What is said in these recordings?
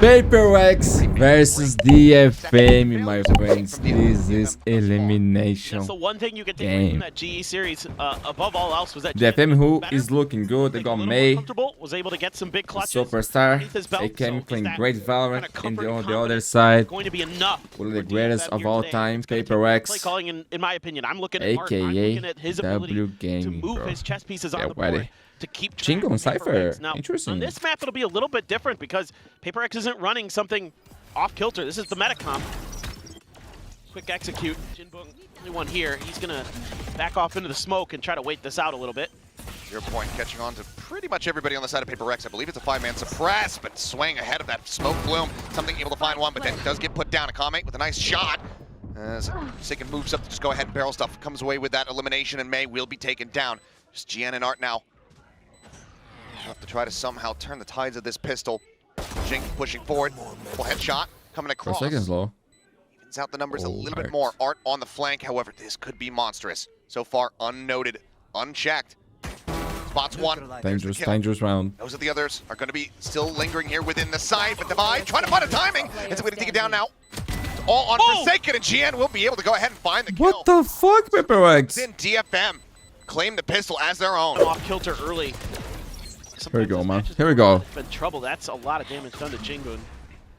PaperX versus DFM, my friends. This is elimination. That's the one thing you could take away from that GE series, above all else, was that DFM, who is looking good. They got MEIY, was able to get some big clutches. superstar. They came playing great Valorant. And on the other side, going to be enough one of the greatest of all time, PaperX, play calling, in my opinion. I'm looking at aka his W ability Gaming, to move bro. his chess pieces on Get the board. ready. To keep JINGGG on Cypher. Now, Interesting. on this map, it'll be a little bit different because PaperX isn't running something off kilter. This is the meta comp. Quick execute. JINGGG, only one here. He's gonna back off into the smoke and try to wait this out a little bit. Your point catching on to pretty much everybody on the side of PaperX. I believe it's a 5-man suppress, but swaying ahead of that smoke bloom. Something able to find one, but then does get put down. Akame with a nice shot. As Sigan moves up to just go ahead and barrel stuff. Comes away with that elimination, and MEIY will be taken down. Just GN and Art now. Have to try to somehow turn the tides of this pistol. JINGGG pushing forward. Full headshot coming across. 4 seconds low. Evens out the numbers a little bit more. Art on the flank, however, this could be monstrous. So far, unnoted, unchecked. Spots one. Dangerous round. Those of the others are going to be still lingering here within the side, but Divide trying to find a timing. It's going to take it down now. It's all on Forsaken, and GN will be able to go ahead and find the kill. What the fuck, PaperX? Then DFM claim the pistol as their own. Off kilter early. Here we go, man. Here we go. It's been trouble. That's a lot of damage done to JINGGG.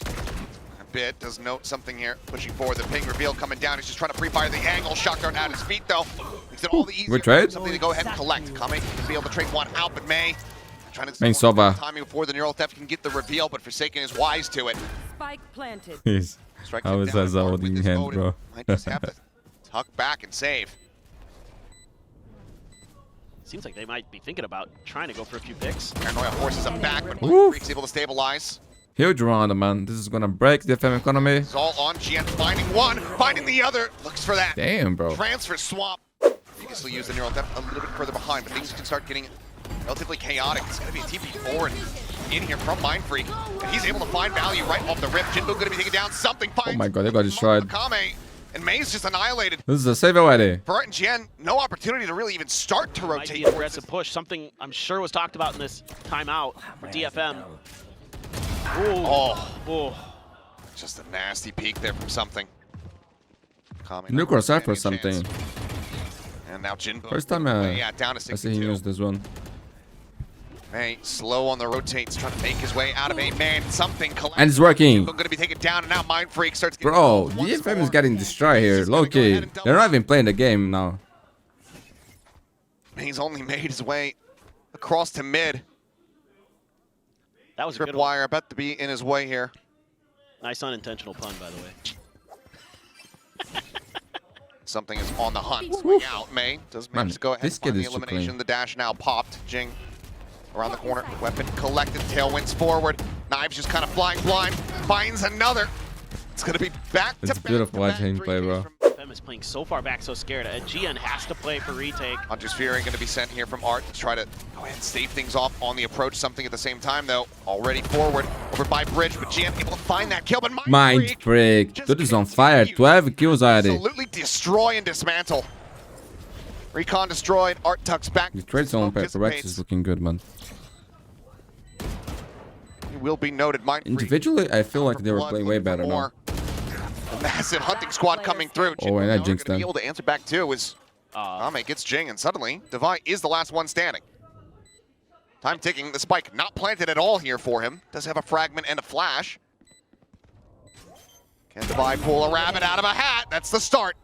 A bit does note something here. Pushing forward, the ping reveal coming down. He's just trying to pre-fire the angle. Shock dart at his feet, though. Makes it all the easier. trade? Something to go ahead and collect. Kame to be able to trade one out, but MEIY trying to MEIY Sova. timing before the neural theft can get the reveal, but Forsaken is wise to it. Spike planted. He's Strikes how it is down that hard holding with his hand, Odin. bro? Might just have to tuck back and save. Seems like they might be thinking about trying to go for a few picks. Paranoia forces him back, but Oof. Freak's able to stabilize. Huge round, man. This is gonna break the DFM economy. It's all on GN, finding one, finding the other. Looks for that. Damn, bro. Transfer swap. You can still use the neural depth a little bit further behind, but things can start getting relatively chaotic. It's going to be a TP forward in here from Mindfreak, and he's able to find value right off the rip. JINGGG going to be taking down something. Oh my god, they got destroyed. Akame, and MEIY's just annihilated. This is a save already. For Art and GN, no opportunity to really even start to Might rotate. be an aggressive push. Something I'm sure was talked about in this timeout for DFM. Oh, just a nasty peek there from something. New Cypher or something. And now JINGGG. First time yeah, down to I see him 62. use this one. MEIY slow on the rotates, trying to make his way out of a man. Something collapsed. And it's working. Going to be taken down, and now Mindfreak starts getting Bro, once DFM more. is getting destroyed here. Low-key. They're not even playing the game now. He's only made his way across to mid. That was a good one. Tripwire about to be in his way here. Nice unintentional pun, by the way. Something is on the hunt. Swing out. MEIY does manage to go ahead this and find kid the is too elimination. clean. The dash now popped. JINGGG around the corner. Weapon collected. Tailwinds forward. Knives just kind of flying blind. Finds another. It's going to be back to back. It's beautiful watching him play, bro. DFM is playing so far back, so scared. GN has to play for retake. Hunter's Fury going to be sent here from Art to try to go ahead and stave things off on the approach. Something at the same time, though. Already forward over by Bridge, but GN able to find that kill. But Mindfreak. Dude is on fire. 12 kills already. Absolutely destroy and dismantle. Recon destroyed. Art tucks back. The trade zone PaperX is looking good, man. He will be noted. Mindfreak. Individually, I feel like they were playing way better now. A massive hunting squad coming through. Oh, and I JINGGG jinxed gonna be them. able to answer back too is Kame gets JINGGG, and suddenly Divide is the last one standing. Time ticking. The spike not planted at all here for him. Does have a fragment and a flash. Can Divide pull a rabbit out of a hat? That's the start.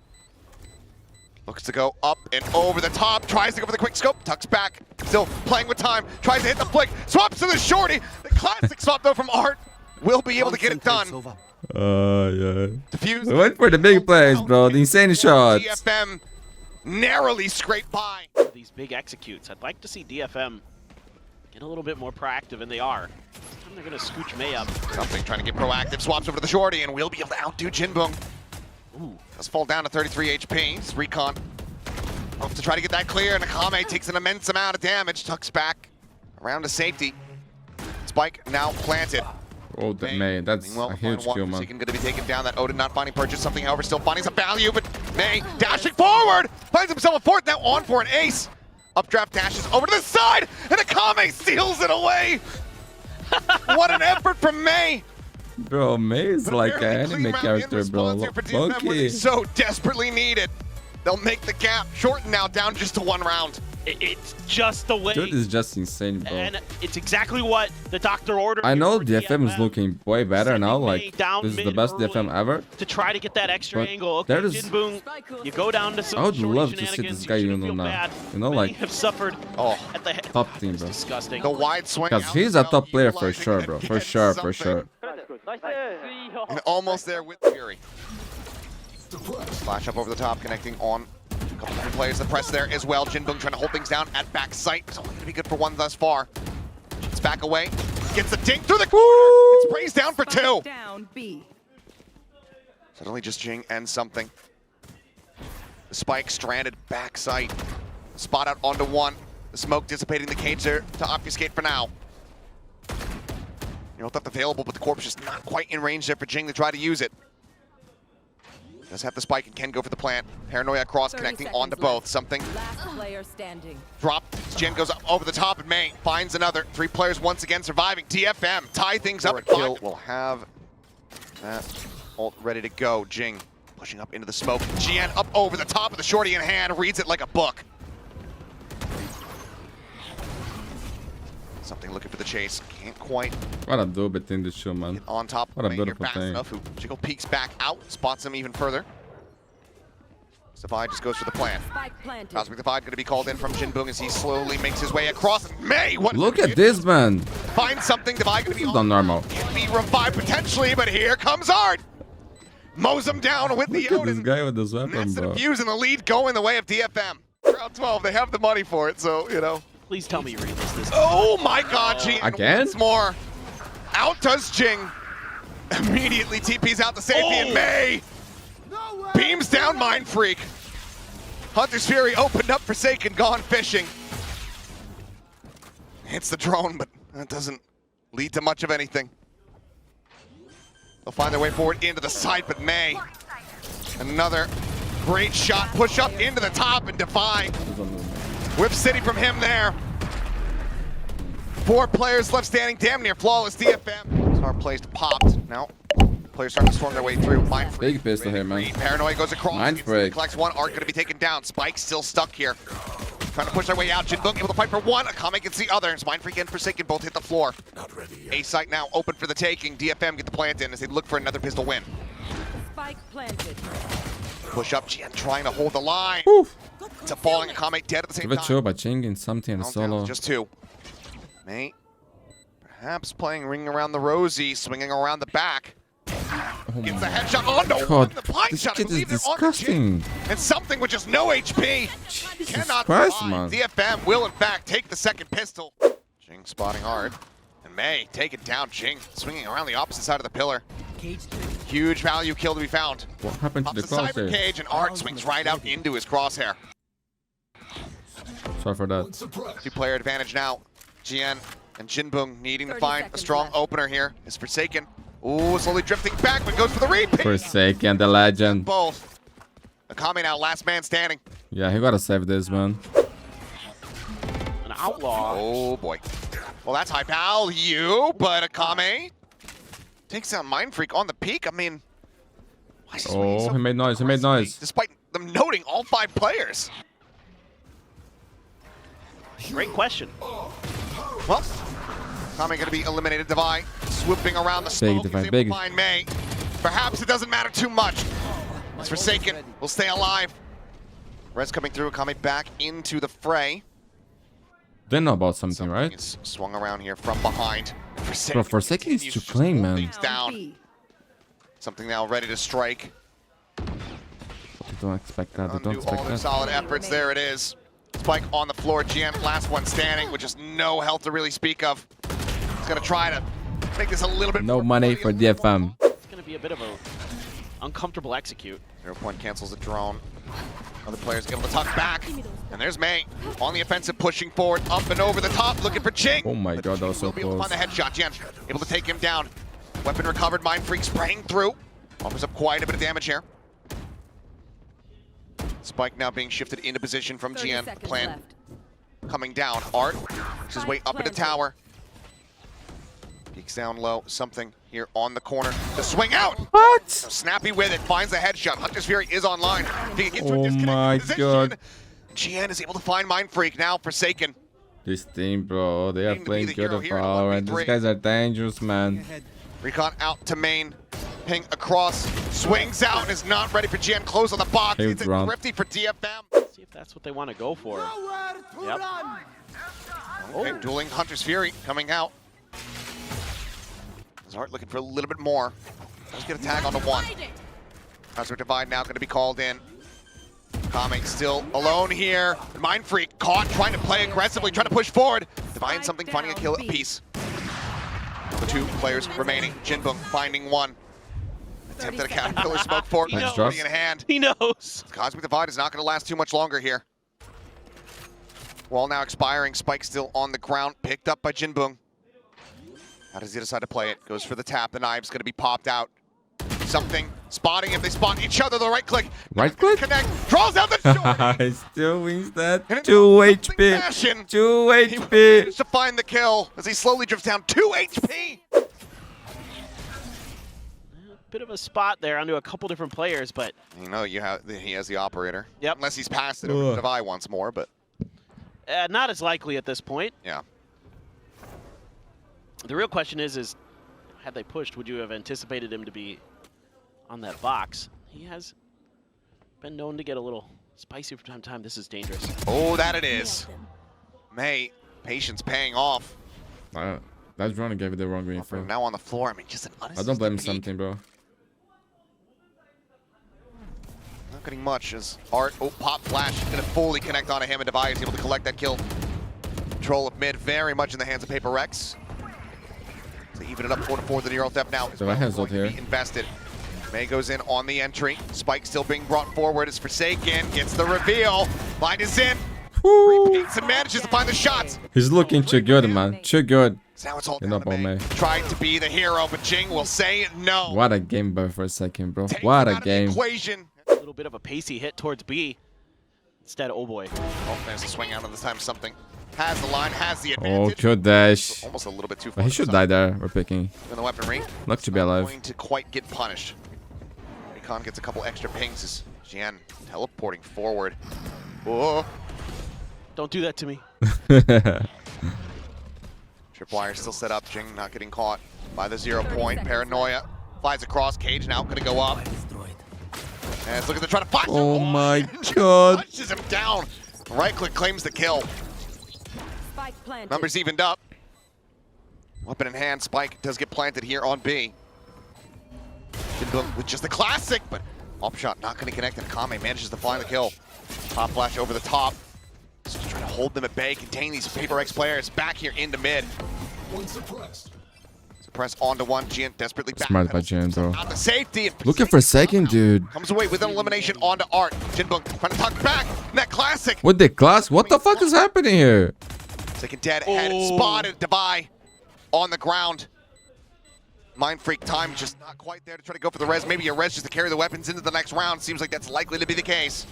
Looks to go up and over the top. Tries to go for the quick scope. Tucks back. Still playing with time. Tries to hit the flick. Swaps to the shorty. The classic swap though from Art. Will be able to get it done. Yeah. Defuse. We went for the big plays, bro. The insane shots. DFM narrowly scraped by. These big executes. I'd like to see DFM get a little bit more proactive, and they are. They're going to scooch MEIY up. Something trying to get proactive. Swaps over to the shorty, and will be able to outdo JINGGG. Ooh. Does fall down to 33 HP. It's Recon off to try to get that clear, and Akame takes an immense amount of damage. Tucks back around to safety. Spike now planted. Oh, man, that's a huge kill, man. Going to be taken down. That Odin not finding purchase. Something, however, still finding some value, but MEIY dashing forward. Finds himself a fourth. Now on for an ace. Updraft dashes over to the side, and Akame steals it away. What an effort from MEIY. Bro, MEIY is like an Fairly clean anime round character, in bro. response here for DFM, where they Monkey. so desperately needed. They'll make the gap shorten now down just to 1 round. It's just the way. Dude is just insane, bro. And it's exactly what the doctor ordered. I know for DFM is looking way better now. Sending Like, MEIY down this is the mid best early DFM ever. to try to get that extra But angle. Okay, there is- JINGGG, you go down to some I would shorty love to see shenanigans. this guy, You you shouldn't know, feel now. bad. You know, MEIY like, have suffered Oh, at the head. top team, bro. Disgusting. the wide swing. Because out he's a now, top player for utilizing sure, it bro. For against sure, something. for sure. And almost there with Fury. Flash up over the top, connecting on a couple different players. The press there as well. JINGGG trying to hold things down at back sight. It's only going to be good for 1 thus far. It's back away. Gets the dink through the corner. It sprays down for 2. Down B. Suddenly just Jing and something. The spike stranded back sight. Spot out onto 1. The smoke dissipating the cage there to obfuscate for now. You know, left available, but the corpse just not quite in range there for Jing to try to use it. Does have the spike and can go for the plant. Paranoia cross 30 connecting seconds onto left. both. Something Last player standing. dropped. Jin goes up over the top and MEIY finds another. 3 players once again surviving. DFM tie things up at 5. Will have that ult ready to go. Jing pushing up into the smoke. GN up over the top of the shorty in hand. Reads it like a book. Something looking for the chase. Can't quite What a dope thing to show, man. get on top What a of MEIY here beautiful fast thing. enough. Who Jiggle peeks back out, spots him even further. Savai just goes for the plan. Spike planted. Cosmic Divide going to be called in from JINGGG as he slowly makes his way across. MEIY, what Look at this, man. Find something. Divide going to be This is not normal. Can be revived potentially, but here comes Art. Mows him down with the Look at this Odin. guy with this And weapon, that's the bro. defuse and the lead going the way of DFM. Round 12, they have the money for it, so, you know. Please tell me you read this. Oh my god, G. Again? Once more. Out does Jing. Immediately TP's out to safety, and MEIY beams down Mind Freak. Hunter's Fury opened up Forsaken, gone fishing. Hits the drone, but that doesn't lead to much of anything. They'll find their way forward into the side, but MEIY, another great shot, push up into the top, and Defy. Whip City from him there. 4 players left standing, damn near flawless DFM. Smart plays popped. Now, players starting to storm their way through. Mind Freak. Big pistol here, man. Paranoia goes across. Mind Instantly Freak. collects 1. Art going to be taken down. Spike still stuck here. Trying to push their way out. JINGGG able to fight for 1. Akame gets the other. Mind Freak and Forsaken both hit the floor. A site now open for the taking. DFM get the plant in as they look for another pistol win. Spike planted. Push up. GN trying to hold the line. Oof. It's a falling Akame dead at the same Give it time. show by changing something in Down, solo. just 2. MEIY perhaps playing ring around the rosy, swinging around the back. Oh Gets my a headshot onto god, the pine this shot. I kid is believe they're on the chin. disgusting. And something with just no HP. Jesus Cannot Christ, survive. man. DFM will in fact take the second pistol. Jing spotting hard. And MEIY taking down Jing, swinging around the opposite side of the pillar. Huge value kill to be found. What happened to Pops the the cyber crosshair? cage and Art swings right out into his crosshair. Sorry for that. 2-player advantage now. GN and JINGGG needing to 30 find a seconds strong left. opener here. Is Forsaken. Ooh, slowly drifting back, but goes for the repeat. Forsaken, the legend. Both. Akame now, last man standing. Yeah, he gotta save this, man. An outlaw. Oh boy. Well, that's high value, but Akame takes out Mind Freak on the peak. I mean, why is he swinging Oh, so he made noise, he made aggressively, noise. Despite them noting all 5 players. Great question. Well, Akame gonna be eliminated. Divide swooping around the smoke. Divide, He's able big. to find MEIY. Perhaps it doesn't matter too much. It's Forsaken will stay alive. Res coming through. Akame back into the fray. They know about something, right? Is swung around here from behind. Bro, Forsaken is continues to just play, hold man. things down. B. Something now ready to strike. They don't expect that, they don't Undo all expect their that. solid efforts. There it is. Spike on the floor. GN, last one standing with just no health to really speak of. He's gonna try to make this a little bit No more money bloody. for DFM. It's going to be a bit of a uncomfortable execute. 0 point cancels the drone. Other players able to tuck back. And there's MEIY on the offensive, pushing forward, up and over the top, looking for Jing. Oh my But god, that was Jing so will be able to close. find the headshot. Jen able to take him down. Weapon recovered. Mind Freak spraying through. Offers up quite a bit of damage here. Spike now being shifted into position from 30 GN. seconds Plan left. coming down. Art makes his way up into planted. tower. Peeks down low, something here on the corner. The swing out! What? Snappy with it, finds the headshot. Hunter's Fury is online. If he can get to a Oh disconnected my position, God. GN is able to find Mind Freak, now Forsaken. This team, bro, they are Aim to be playing the good hero at here in a Valorant. 1v3. These guys are dangerous, man. Recon out to main, ping across, swings out, and is not ready for GN. Close on the box. Hey, It's drop. thrifty for DFM. See if that's what they want to go for. Yep. Okay, dueling Hunter's Fury coming out. Zart looking for a little bit more. Let's get a tag on the one. Hazard Divide now going to be called in. Kame still alone here. Mind Freak caught, trying to play aggressively, trying to push forward. Divine something, finding a kill apiece. The 2 players remaining. JINGGG finding one. Attempt at a Caterpillar smoke forward. Nice drop. In hand. He knows. Cosmic Divide is not going to last too much longer here. Wall now expiring. Spike still on the ground. Picked up by JINGGG. How does he decide to play it? Goes for the tap. The knive's going to be popped out. Something. Spotting if they spot each other. The right click. Right click? Connect. Draws out the short. He still wins that. And in 2 something HP. fashion, 2 He HP. managed to find the kill as he slowly drifts down 2 HP. Bit of a spot there onto a couple different players, but You know, he has the operator. Yep. Unless he's passed it over to Ugh. Devi once more, but not as likely at this point. yeah. The real question is had they pushed, would you have anticipated him to be on that box? He has been known to get a little spicy from time to time. This is dangerous. Oh, that it is. May, patience paying off. That drone gave it the wrong info. Now on the floor, I mean, just an I don't blame peek. something, bro. Not getting much as Art, pop flash, gonna fully connect onto him, and Devi is able to collect that kill. Control of mid, very much in the hands of Paper Rex. To even it up 4-4, the Neural Theft now is Devi has going ult to here. be invested. May goes in on the entry. Spike still being brought forward as Forsaken gets the reveal. Blind is in. Woo. Repeats and manages to find the shots. He's looking too good, man. Too good. So now it's all You're down not to ball, May. May. Tried to be the hero, but Jing will say no. What a game, bro, for a second, bro. Takes What him a out of the game. equation. A little bit of a pacey hit towards B. Instead, oh boy. Oh, there's a swing out of this time. Something has the line, has the Oh, advantage. good dash. Almost a little bit too far. But he should die there. We're picking. In the weaponry. Luck to be Not alive. going to quite get punished. Recon gets a couple extra pings as Jian teleporting forward. Oh, Don't do that to me. Tripwire still set up. Jing not getting caught by the 0 point. Paranoia flies across. Cage now going to go up. And it's looking to try to find Oh him. my Just God. Punches him down. Right click claims the kill. Spike planted. Numbers evened up. Weapon in hand. Spike does get planted here on B. JINGGG with just the classic, but up shot not going to connect, and Kame manages to find the kill. Pop flash over the top. Just trying to hold them at bay, contain these Paper X players back here into mid. Suppress onto one. Jian desperately back. Smart by Jian, bro. Out the safety. And Looking for a second, dude. comes away with an elimination onto Art. JINGGG trying to tuck back. And that classic. With the class? What the fuck is happening here? Second dead head Oh. spotted. Devi on the ground. Mind Freak time just not quite there to try to go for the res. Maybe a res just to carry the weapons into the next round. Seems like that's likely to be the case.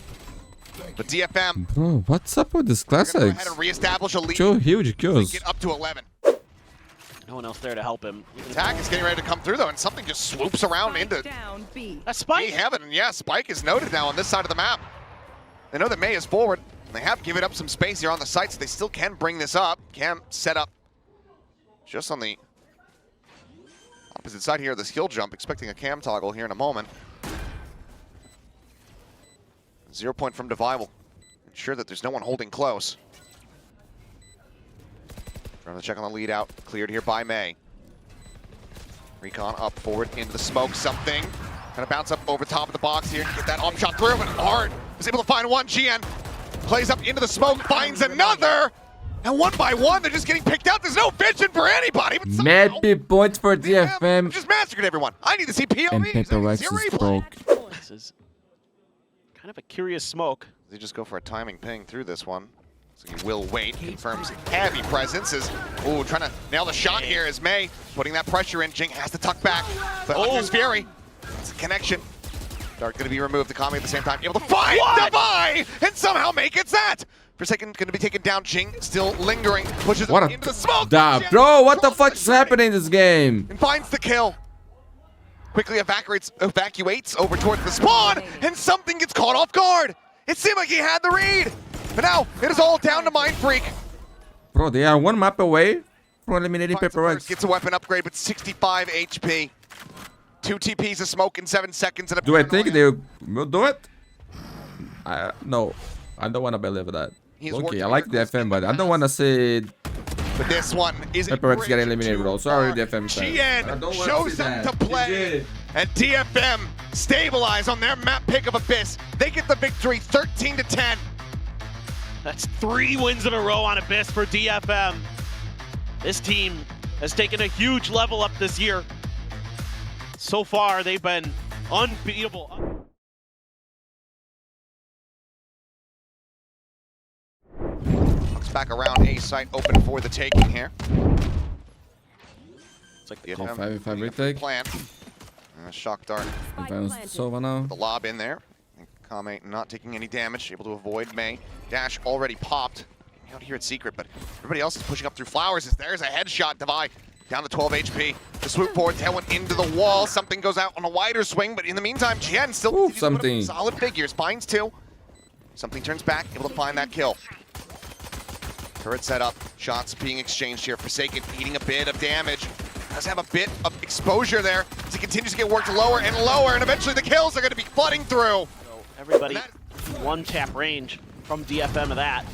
But DFM Bro, what's up with this gonna go ahead classics? and reestablish a lead. Two huge kills. Get up to 11. No one else there to help him. Attack is getting ready to come through though, and something just swoops around Spike into down B. That's B Spike. heaven. And yeah, Spike is noted now on this side of the map. They know that May is forward. And they have given up some space here on the site, so they still can bring this up. Can set up just on the opposite side here of the skill jump, expecting a cam toggle here in a moment. 0 point from Devi will ensure that there's no one holding close. Trying to check on the lead out, cleared here by May. Recon up forward into the smoke, something. Gonna bounce up over top of the box here, get that arm shot through, but Art is able to find one. Jian plays up into the smoke, finds another. And one by one, they're just getting picked out. There's no vision for anybody. But Mad somehow, big points for DFM DFM. just massacred everyone. I need to see POVs. And I need to Paper Rex see a is replay. broke. This is kind of a curious smoke. They just go for a timing ping through this one. So he will wait, confirms heavy presence. Ooh, trying to nail the shot here is May. Putting that pressure in, Jing has to tuck back. But Hunter's Fury, it's a connection. Dart gonna be removed, the Kami at the same time, able to find Devi! And somehow May gets that! Forsaken going to be taken down. Jing still lingering. Pushes What into the smoke. bro, what the fuck is happening in this game? And finds the kill. Quickly evacuates over towards the spawn, and something gets caught off guard. It seemed like he had the read, but now it is all down to MEIY. Bro, they are one map away from eliminating PaperX. Gets a weapon upgrade, but 65 HP. 2 TPs of smoke in 7 seconds. And a Do I think they will do it? No, I don't want to believe that. Okay, I like DFM, but I don't want to say but this one is PaperX getting eliminated, bro. Sorry, DFM GN shows up to play, and DFM stabilize on their map pick of Abyss. They get the victory 13-10. That's 3 wins in a row on Abyss for DFM. This team has taken a huge level up this year. So far, they've been unbeatable. Looks back around, A site open for the taking here. It's like the 5v5 retake. Plan. Shock dart. Sova now. The lob in there. Kame not taking any damage, able to avoid MEIY. Dash already popped. Out here at Secret, but everybody else is pushing up through flowers. There's a headshot. Devi down to 12 HP. The swoop forward, tailwind into the wall. Something goes out on a wider swing, but in the meantime, GN still something solid figures. Finds 2. Something turns back, able to find that kill. Turret set up. Shots being exchanged here. Forsaken eating a bit of damage. Does have a bit of exposure there as he continues to get worked lower and lower, and eventually the kills are going to be flooding through. So everybody one tap range from DFM of that.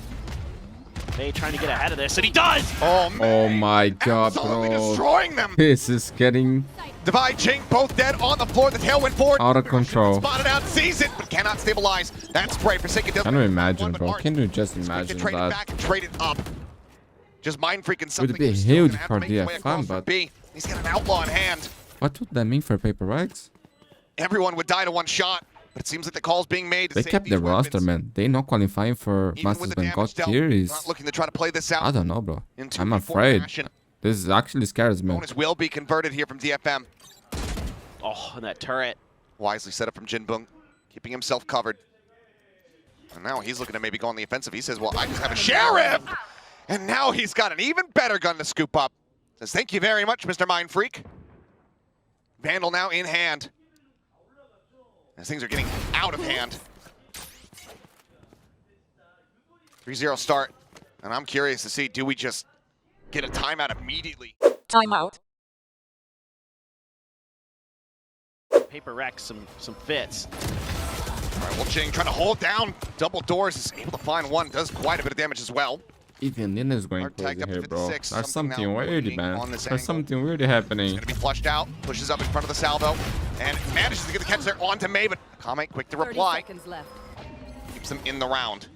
They trying to get ahead of this, and he does! Oh, man. Oh my god, Absolutely bro. destroying them. This is getting Devi, Jing, both dead on the floor. The tailwind forward. out of control. Spotted out, sees it, but cannot stabilize. That spray. Forsaken doesn't. Can you imagine, bro? Can you just imagine trade it that? back and trade it up. Just mind freaking something. Would be He's still huge gonna have for to make his way across DFM, from but B. He's got an outlaw in hand. what would that mean for PaperX? Everyone would die to one shot, but it seems like the call's being made to They save kept these their roster, weapons. man. They not qualifying for Even Masters with the Bangkok damage dealt, series. not looking to try to play this out. I don't know, bro. in I'm 2v4 afraid. fashion. This is actually scares me. Bonus will be converted here from DFM. Oh, and that turret. Wisely set up from JINGGG, keeping himself covered. And now he's looking to maybe go on the offensive. He says, well, I just have a sheriff! And now he's got an even better gun to scoop up. Says, thank you very much, Mr. MEIY. Vandal now in hand. As things are getting out of hand. 3-0 start. And I'm curious to see, do we just get a timeout immediately? Timeout. PaperX some fits. All right, well, Jing trying to hold down double doors, is able to find one, does quite a bit of damage as well. Even Nin is going Hard crazy tag up to here, bro. 56, There's something something now weird, waiting man. on this There's angle. something weird He's happening. going to be flushed out, pushes up in front of the salvo, and manages to get the catch there onto MEIY, but Kame quick to 30 reply. seconds left. Keeps them in the round.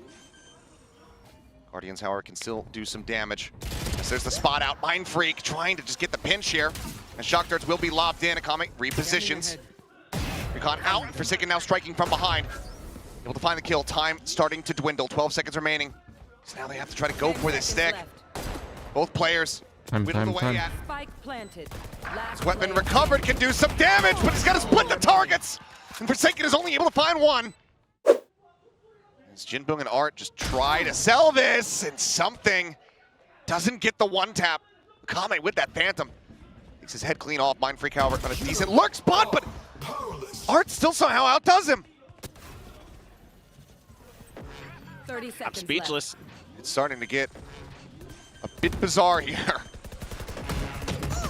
Guardians, however, can still do some damage. As there's the spot out. MEIY trying to just get the pinch here. And shock darts will be lobbed in. Kame repositions. Recon out. And Forsaken now striking from behind. Able to find the kill. Time starting to dwindle. 12 seconds remaining. So now they have to try to go for this stick. Both players whittled away at. Spike planted. Last His weapon player. recovered, can do some damage, but he's got to split the targets. And Forsaken is only able to find one. As JINGGG and Art just try to sell this, and something doesn't get the one tap. Kame with that Phantom. Takes his head clean off. MEIY, however, on a decent lurk spot, but Art still somehow outdoes him. 30 seconds I'm speechless. It's starting to get a bit bizarre here.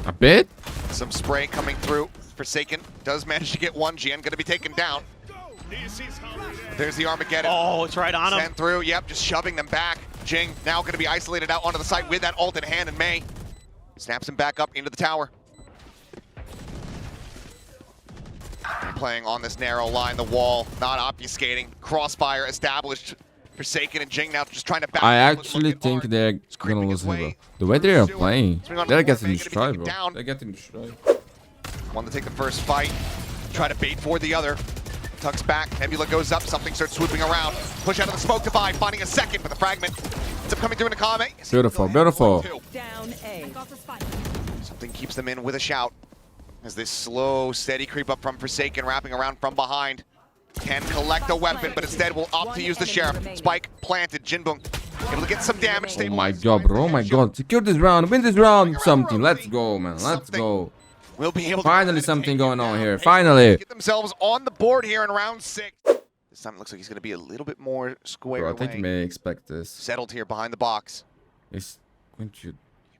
A bit? Some spray coming through. Forsaken does manage to get one. GN going to be taken down. There's the Armageddon. Oh, it's right on him. Sent through, yep, just shoving them back. Jing now going to be isolated out onto the site with that ult in hand, and MEIY snaps him back up into the tower. Playing on this narrow line, the wall, not obfuscating. Crossfire established. Forsaken and Jing now just trying to back. I actually think they're gonna lose him, bro. The way they are playing, they're getting destroyed, bro. They're getting destroyed. One to take the first fight, try to bait for the other. Tucks back, Nebula goes up, something starts swooping around. Push out of the smoke to find, finding a second, but the fragment ends up coming through into Kame. Beautiful, beautiful. Down A. Something keeps them in with a shout. As this slow, steady creep up from Forsaken, wrapping around from behind. Can collect a weapon, but instead will opt to use the Sheriff. Spike planted, JINGGG Able to get some damage. Oh my god, bro. Oh my god. Secure this round. Win this round. Something. Let's go, man. Let's go. We'll be able to Finally something going on here. Finally. get themselves on the board here in round 6. This time it looks like he's going to be a little bit more square Bro, I think away. you may expect this. Settled here behind the box. He's going to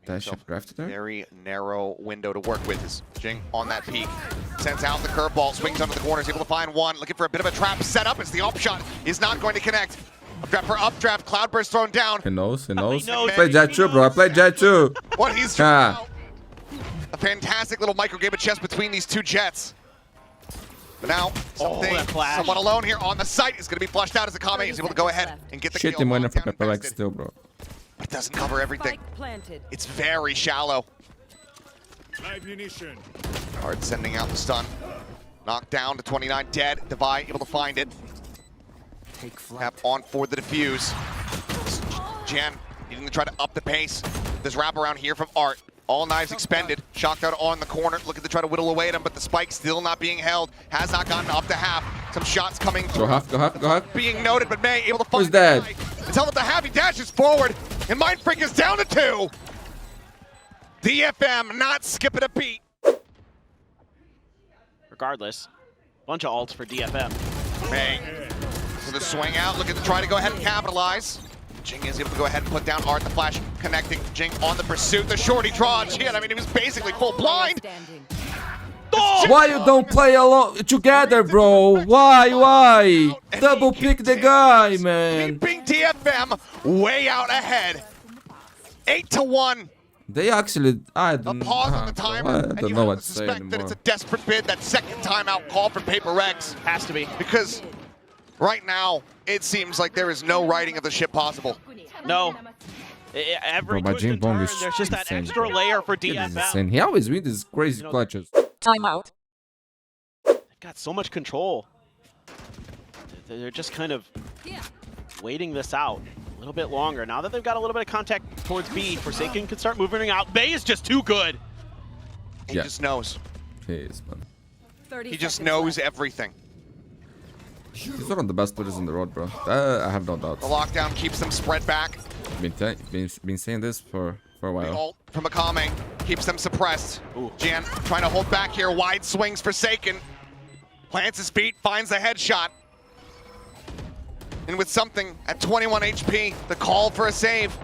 dash up grafted there. Very narrow window to work with as Jing on that peak. Sends out the curveball, swings under the corners, able to find one. Looking for a bit of a trap setup as the up shot is not going to connect. Updraft for updraft, Cloudburst thrown down. He knows, he knows. knows. I played Jet 2, bro. I played Jet 2. What he's trying out. A fantastic little micro game of chess between these two Jets. But now, that flash. someone alone here on the site is going to be flushed out as Akame is able to go ahead and get the Shit, kill. him winning for Lockdown Pepper X invested. still, bro. It doesn't cover everything. Spike planted. It's very shallow. Live munition. Hard sending out the stun. Knocked down to 29, dead. Devi able to find it. Cap on for the defuse. Jan needing to try to up the pace. There's wrap around here from Art. All knives expended. Shocked out on the corner, looking to try to whittle away at him, but the spike still not being held. Has not gotten up to half. Some shots coming Go through. half, go half, go half. Being noted, but MEIY able to find Who's dead? Until at the half, he dashes forward, and Mind Freak is down to 2. DFM not skipping a beat. Regardless, bunch of ults for DFM. MEIY with a swing out, looking to try to go ahead and capitalize. Jing is able to go ahead and put down Art, the flash connecting. Jing on the pursuit, the shorty draw. Shit, I mean, he was basically full blind. Standing. Why you don't play alone together, bro? Why? Double pick the guy, man. Keeping DFM way out ahead. 8-1. They actually, I A don't, pause on the timer. I and don't you know have what to to say suspect that anymore. it's a desperate bid, that second timeout call from Paper X. Has to be. Because right now, it seems like there is no righting of the ship possible. No. Every Bro, my twist and Jingbong turn, is there's just that insane, extra bro. layer for It is DFM. insane. He always wins these crazy clutches. Timeout. They've got so much control. They're just kind of waiting this out a little bit longer. Now that they've got a little bit of contact towards B, Forsaken can start moving out. MEIY is just too good. He Yeah. just knows. Jeez, man. 30 He just seconds knows left. everything. He's one of the best players in the road, bro. I have no doubt. The lockdown keeps them spread back. Been saying this for a The while. ult from Akame keeps them suppressed. Ooh. Jan trying to hold back here. Wide swings Forsaken. Plants his feet, finds the headshot. And with something at 21 HP, the call for a save.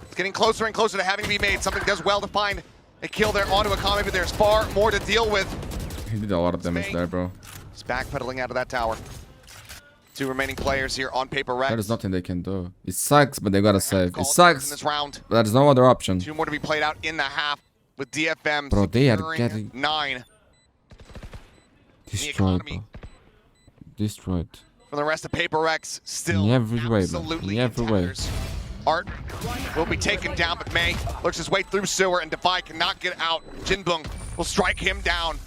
It's getting closer and closer to having to be made. Something does well to find a kill there onto Akame, but there's far more to deal with. He did a lot of damage there, bro. He's backpedaling out of that tower. 2 remaining players here on Paper Rex. There is nothing they can do. It sucks, but they gotta save. It Called in sucks. this round. But there's no other option. 2 more to be played out in the half with DFM Bro, they are securing getting 9. Destroyed, economy. bro. Destroyed. For the rest of Paper X, still In every way, man. absolutely In every way. tatters. Art will be taken down, but MEIY looks his way through sewer, and Defi cannot get out. JINGGG will strike him down.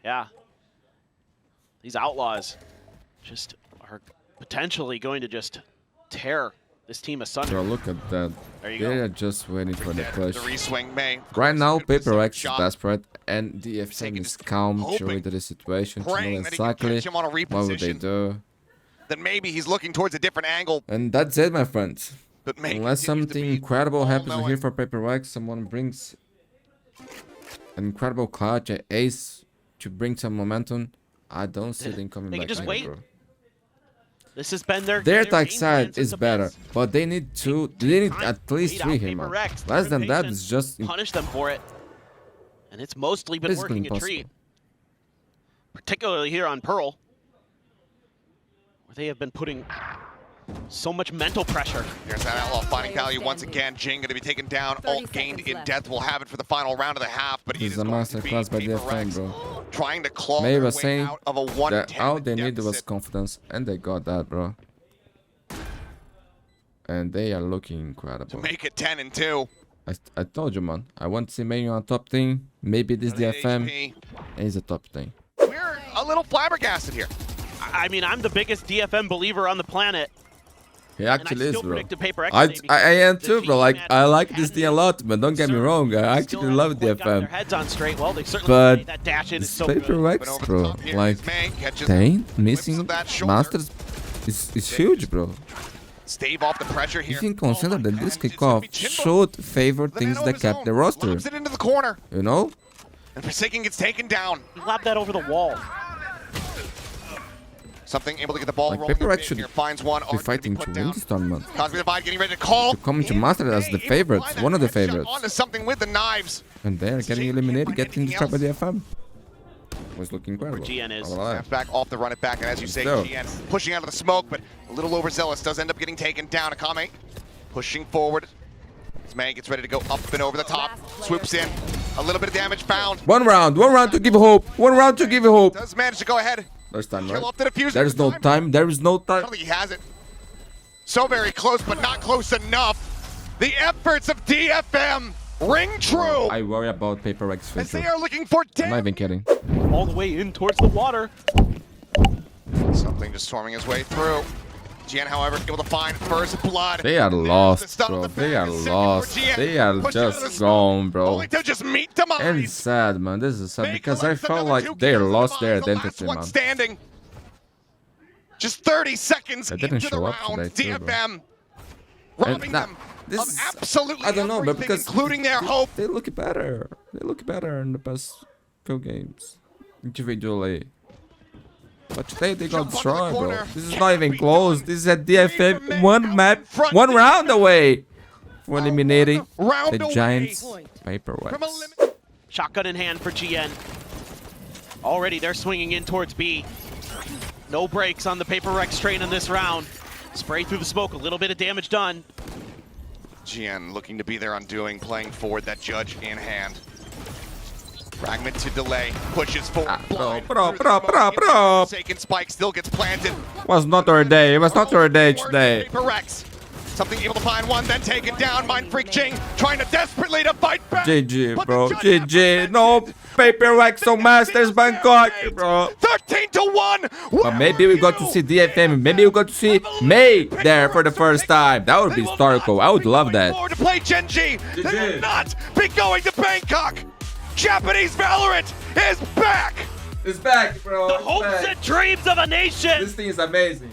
Yeah. These outlaws just are potentially going to just tear this team asunder. Bro, look at that. There you They go. are just waiting for the push. The re-swing, MEIY. Right now, Good with the Paper X is shot. desperate, and DFM Forsaken is just calm, hoping, showing to the situation, to know praying that he can exactly catch him on a what would they reposition. do. Then maybe he's looking towards a different angle, And that's it, my friends. but MEIY Unless continues to something be incredible happens all-knowing. here for Paper X, someone brings an incredible clutch, an ace to bring some momentum, I don't see them coming They can back just here, wait. bro. This has been their Their game plan attack side since is the better, base. but they need at least Wait 3 out here, Paper man. Rex. Less than that Patience, is just punish them for it. And it's mostly been Physically working a impossible. treat. Particularly here on Pearl, where they have been putting so much mental pressure. There's that outlaw finding value once again. Jing going to be taken down. 30 Ult gained seconds in left. death. Will have it for the final round of the half, but it This is is a going to be masterclass by Paper DFM, Rex bro. trying to claw MEIY their was way saying out of a that 110 all they needed was deficit. confidence, and they got that, bro. And they are looking To incredible. make it 10-2. I told you, man. I want to see MEIY on top thing. Maybe this 38 DFM HP. is a top thing. We're a little flabbergasted here. I mean, I'm the biggest DFM believer on the planet. He And I actually is, still bro. predicted Paper X I today am because too, the bro. team Like had I like had this it team a lot, but don't get me concerned. wrong. I Still actually haven't love quite gotten their DFM. heads on straight. Well, they certainly But made that dash in is this so Paper good. Rex, But over the bro. top here Like is MEIY, catches they whips missing of that shoulder. masters is huge, bro. stave off the pressure here. You can consider that this and it's gonna kickoff be Jinbo. should favor The things man that of kept his the own. roster. Lobs it into the corner. You know? And Forsaken gets taken down. He lobbed that over the wall. Something able to get the ball Like, rolling. Paper a Rex bit should here. Finds one. Be fighting to win this tournament. Cosby Divide getting ready to call. To come to master as the favorites, one of the favorites. Onto something with the knives. And they're getting eliminated, getting destroyed by DFM. Was looking incredible. GN is. Alright. Back off the run it back, and as you say, go. GN pushing out of the smoke, but a little overzealous. Does end up getting taken down. Akame pushing forward. As MEIY gets ready to go up and over the top. Swoops in. A little bit of damage found. One round to give hope. One round to give you hope. Does manage to go ahead. There's time, Kill right? off the diffuser. There is no time. There is no I time. don't think he has it. So very close, but not close enough. The efforts of DFM ring true. I worry about Paper Rex As they future. are looking for I'm not even kidding. All the way in towards the water. something just storming his way through. GN, however, able to find first blood. They are The lost, stun on bro. the They back are is second for lost. GN. They are Pushed out of the just smoke, gone, bro. Only to just meet demise. And sad, man. This is sad They because I collect felt another two like they kills. lost their Demise, the last identity, one man. standing. Just 30 seconds They didn't into the show up round. today, too, bro. DFM robbing nah, them this of is- absolutely I don't know, but everything, because including their hope. They look better. They look better in the past few games, individually. But today they got Jump onto the destroyed, bro. corner. This is not even close. This is a DFM one map, one round away for eliminating Round the away Giants Paper from Rex. Shotgun in hand for GN. Already they're swinging in towards B. No breaks on the Paper Rex train in this round. Spray through the smoke, a little bit of damage done. GN looking to be their undoing, playing forward, that judge in hand. Fragment to delay, pushes forward. blind bro, through the bro, smoke. bro. Forsaken spike still gets planted. Was not our day. It was not our day Forward, today. Paper Rex. Something able to find one, then taken down. Mind Freak Jing trying to desperately to fight back. GG, But the bro. judge GG. No Paper Rex on Masters Bangkok, bro. 13-1. But maybe we got to see DFM. Maybe we got to see MEIY there for the first time. That would be historical. I would love that. To play JINGGG. They will not be going to Bangkok. Japanese Valorant is back. It's back, bro. The hopes and dreams of a nation! This thing is amazing.